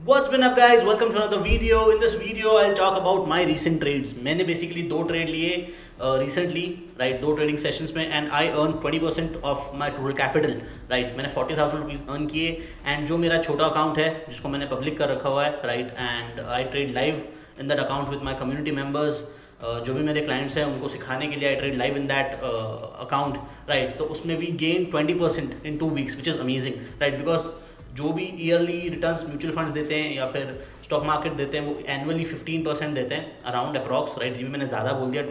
What's been up guys? Welcome to another video. In this video I'll talk about my recent trades. मैंने basically दो trade लिए recently, right? दो trading sessions में and I earned 20% of my total capital, right? मैंने 40,000 rupees earn किए and जो मेरा छोटा अकाउंट है जिसको मैंने पब्लिक कर रखा हुआ है, right? And I trade live in that account with my community members. जो भी मेरे क्लाइंट्स हैं उनको सिखाने के लिए I trade live in that account, right? तो उसमें we gain 20% in 2 weeks which is amazing, right? Because जो भी ईयरली रिटर्न्स म्यूचुअल फंड्स देते हैं या फिर स्टॉक मार्केट देते हैं वो एनुअली 15% देते हैं अराउंड अप्रॉक्स, राइट? ये भी मैंने ज़्यादा बोल दिया,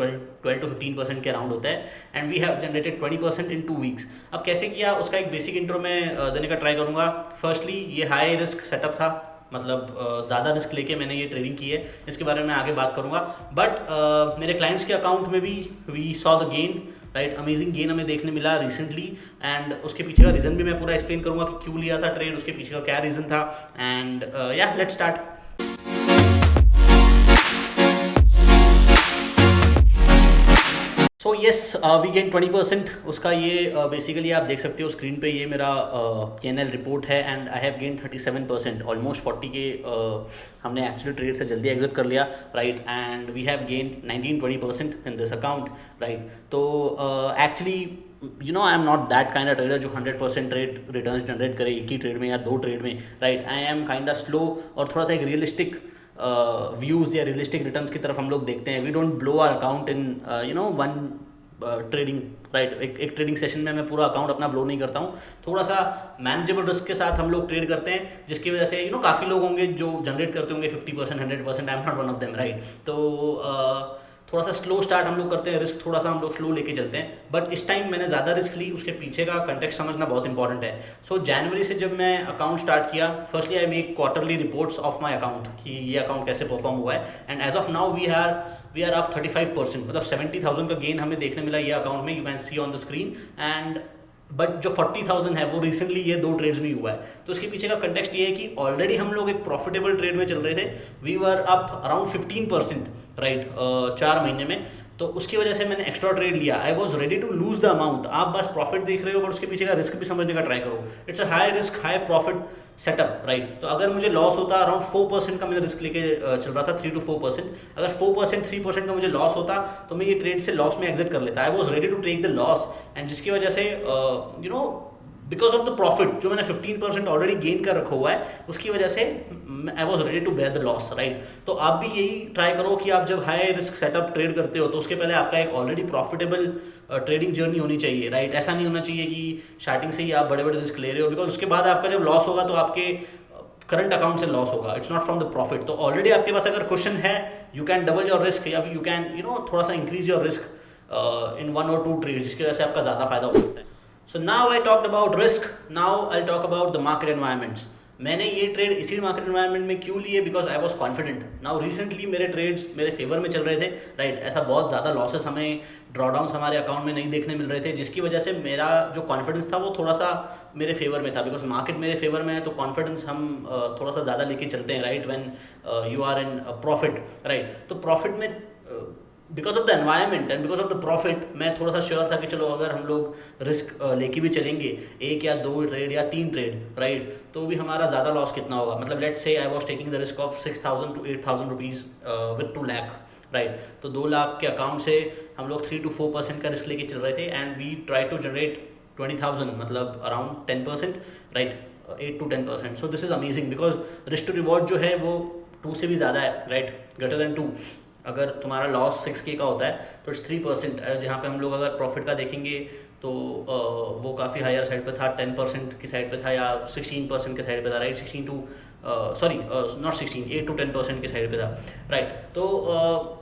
12 to 15% के अराउंड होता है and we have generated 20% in 2 weeks. अब कैसे किया उसका एक बेसिक इंट्रो में देने का ट्राई करूँगा. फर्स्टली ये हाई रिस्क सेटअप था, मतलब ज़्यादा रिस्क लेके मैंने ये ट्रेडिंग की है, इसके बारे में आगे बात करूँगा. बट मेरे क्लाइंट्स के अकाउंट में भी we saw the gain, right? Amazing gain हमें देखने मिला रिसेंटली एंड उसके पीछे का रीज़न भी मैं पूरा एक्सप्लेन करूँगा कि क्यों लिया था ट्रेड, उसके पीछे का क्या रीज़न था एंड या let's start. So yes, we gain 20%. उसका ये बेसिकली आप देख सकते हो स्क्रीन पे, ये मेरा P&L रिपोर्ट है and I have gain 37%, almost 40 के हमने एक्चुअली ट्रेड से जल्दी एग्जिट कर लिया, right? And we have gain 19-20% in this account, right? तो actually you know I am not that kind of trader जो 100% ट्रेड रिटर्न्स जनरेट करे एक ही ट्रेड में या दो ट्रेड में, right? I am kind of slow और थोड़ा सा एक रियलिस्टिक व्यूज़ या रियलिस्टिक रिटर्न्स की तरफ हम लोग देखते हैं. We don't blow our account in you know one trading, right? एक ट्रेडिंग सेशन में मैं पूरा अकाउंट अपना ब्लो नहीं करता हूँ. थोड़ा सा मैनेजेबल रिस्क के साथ हम लोग ट्रेड करते हैं, जिसकी वजह से यू नो काफ़ी लोग होंगे जो जनरेट करते होंगे 50%, 100%. आई am not one of them, right? तो थोड़ा सा स्लो स्टार्ट हम लोग करते हैं, रिस्क थोड़ा सा हम लोग स्लो लेके चलते हैं. बट इस टाइम मैंने ज़्यादा रिस्क ली, उसके पीछे का कंटेक्स्ट समझना बहुत इंपॉर्टेंट है. सो जनवरी से जब मैं अकाउंट स्टार्ट किया, firstly I make quarterly reports of my account कि ये अकाउंट कैसे परफॉर्म हुआ है and as of now we are up 35%, मतलब 70,000 का गेन हमें देखने मिला ये अकाउंट में. You can see on the screen and but जो 40,000 है वो रिसेंटली ये दो ट्रेड्स में हुआ है. तो इसके पीछे का कंटेक्स्ट ये है कि ऑलरेडी हम लोग एक प्रॉफिटेबल ट्रेड में चल रहे थे. We were up around 15%, right? 4 महीने में. तो उसकी वजह से मैंने एक्स्ट्रा ट्रेड लिया. I was ready to lose the amount. आप बस प्रॉफिट देख रहे हो बट उसके पीछे का रिस्क भी समझने का ट्राई करो. It's a high risk high profit setup, right? तो अगर मुझे लॉस होता, अराउंड 4% का मैंने रिस्क लेके चल रहा था, 3 to 4%. अगर 4%, 3% का मुझे लॉस होता तो मैं ये ट्रेड से लॉस में एग्जिट कर लेता. I was ready to take the loss and जिसकी वजह से you know because of the profit जो मैंने 15% ऑलरेडी गेन कर रखा हुआ है, उसकी वजह से I was ready to bear the loss, right? तो आप भी यही ट्राई करो कि आप जब हाई रिस्क सेटअप ट्रेड करते हो तो उसके पहले आपका एक ऑलरेडी प्रॉफिटेबल ट्रेडिंग जर्नी होनी चाहिए, राइट? ऐसा नहीं होना चाहिए कि स्टार्टिंग से ही आप बड़े बड़े रिस्क ले रहे हो, बिकॉज उसके बाद आपका जब लॉस होगा तो आपके करंट अकाउंट से लॉस होगा. It's not from the profit. तो ऑलरेडी आपके पास अगर क्वेश्चन है, you can double your risk या फिर यू कैन यू नो थोड़ा सा increase your risk in 1 or 2 trade, जिसकी वजह से आपका ज़्यादा फायदा हो सकता है. So now I talked about risk. Now I'll talk about the market environments. मैंने ये ट्रेड इसी मार्केट एनवायरनमेंट में क्यों लिए? Because I was confident. Now recently मेरे ट्रेड्स मेरे फेवर में चल रहे थे, राइट? ऐसा बहुत ज़्यादा लॉसेस हमें ड्रॉडाउन्स हमारे अकाउंट में नहीं देखने मिल रहे थे, जिसकी वजह से मेरा जो कॉन्फिडेंस था वो थोड़ा सा मेरे फेवर में था. बिकॉज मार्केट मेरे फेवर में है तो कॉन्फिडेंस हम थोड़ा सा ज़्यादा लेके चलते हैं, right? When you are in profit, right? तो प्रॉफिट में because of the environment and because of the profit मैं थोड़ा सा श्योर था कि चलो अगर हम लोग रिस्क लेके भी चलेंगे, एक या दो ट्रेड या 3 ट्रेड, राइट? तो भी हमारा ज़्यादा लॉस कितना होगा? मतलब let's say I was taking the risk of 6,000 to 8,000 rupees with 2 lakh, right? तो 2 लाख के अकाउंट से हम लोग 3 to 4% का रिस्क लेके चल रहे थे and we try to generate 20,000, मतलब around 10%, right? 8 to 10%. So this is amazing because risk to reward जो है वो 2 से भी ज़्यादा है, राइट? Greater than 2. अगर तुम्हारा लॉस 6K का होता है तो इट्स 3%. जहाँ पे हम लोग अगर प्रॉफिट का देखेंगे तो वो काफ़ी हायर साइड पे था, 10% की साइड पे था या 16% के साइड पे था, right? 16 to sorry not 16, 8 to 10% के साइड पे था, राइट? तो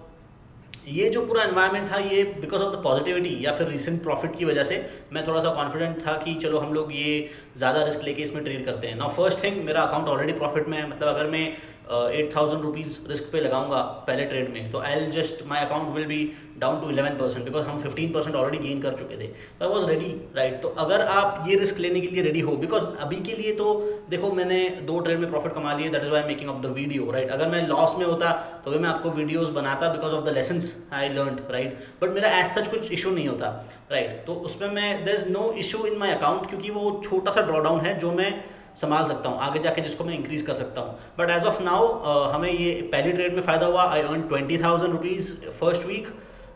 ये जो पूरा एनवायरनमेंट था ये बिकॉज ऑफ द पॉजिटिविटी या फिर रिसेंट प्रॉफिट की वजह से मैं थोड़ा सा कॉन्फिडेंट था कि चलो हम लोग ये ज़्यादा रिस्क लेके इसमें ट्रेड करते हैं. नाउ फर्स्ट थिंग, मेरा अकाउंट ऑलरेडी प्रॉफिट में है. मतलब अगर मैं 8,000 रुपीज़ रिस्क पे लगाऊंगा पहले ट्रेड में तो I just my account will be down to 11% because हम 15% ऑलरेडी गेन कर चुके थे. तो आई वॉज रेडी, राइट? तो अगर आप ये रिस्क लेने के लिए रेडी हो, बिकॉज अभी के लिए तो देखो मैंने 2 ट्रेड में प्रॉफिट कमा लिए, that is why making of the video, right? अगर मैं लॉस में होता तो भी मैं आपको वीडियोस बनाता because of the lessons I learn, right? But मेरा एज सच कुछ इशू नहीं होता, राइट? तो उसमें मैं there is no issue in my account क्योंकि वो छोटा सा ड्रॉडाउन है जो मैं संभाल सकता हूँ आगे जाके, जिसको मैं इंक्रीज़ कर सकता हूँ। बट एज ऑफ नाउ हमें ये पहली ट्रेड में फ़ायदा हुआ। I earn 20,000 rupees first week,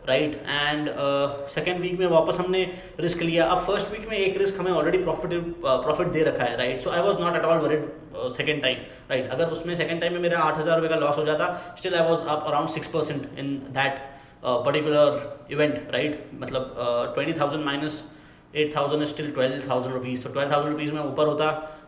right. And second week में वापस हमने रिस्क लिया। अब फर्स्ट वीक में एक रिस्क हमें ऑलरेडी प्रॉफिट दे रखा है, right. So I was not at all worried second time, right. अगर उसमें सेकेंड टाइम में मेरा 8,000 रुपये का लॉस हो जाता, still I was up around 6% in that particular event, right. मतलब 20,000 माइनस 8,000 is still 12,000 रुपीज़। तो 12,000 रुपीज़ में ऊपर होता,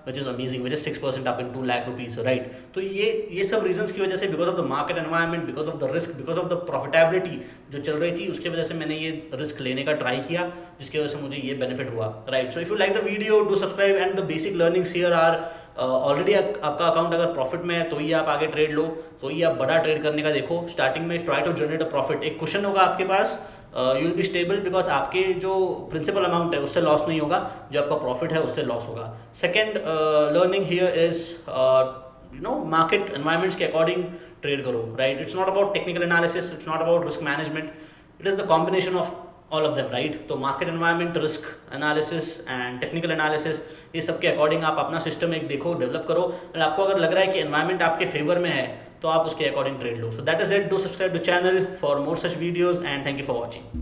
विच is amazing, which is 6% up in 2 lakh rupees, right. तो ये सब रीजंस की वजह से, because of the market environment, because of the risk, because of the profitability जो चल रही थी, उसकी वजह से मैंने ये रिस्क लेने का ट्राई किया, जिसकी वजह से मुझे ये बेनिफिट हुआ, right. So if you like the video, do subscribe and the basic learnings here are already. आपका अकाउंट अगर प्रॉफिट में है तो ही आप आगे ट्रेड लो, तो ही आप बड़ा ट्रेड करने का देखो। स्टार्टिंग में try to generate a profit, एक क्वेश्चन होगा आपके पास, you will be stable, because आपके जो प्रिंसिपल अमाउंट है उससे लॉस नहीं होगा, जो आपका प्रॉफिट है उससे लॉस होगा। Second learning here is market environments के अकॉर्डिंग ट्रेड करो, right. It's not about technical analysis, it's not about risk management, it is the combination of all of them, right. तो market environment, risk analysis and technical analysis, ये सब के according आप अपना system एक देखो, develop करो। और आपको अगर लग रहा है कि एनवायरनमेंट आपके फेवर में है, तो आप उसके अकॉर्डिंग ट्रेड लो। So that is it. Do subscribe to channel for more such videos and thank you for watching.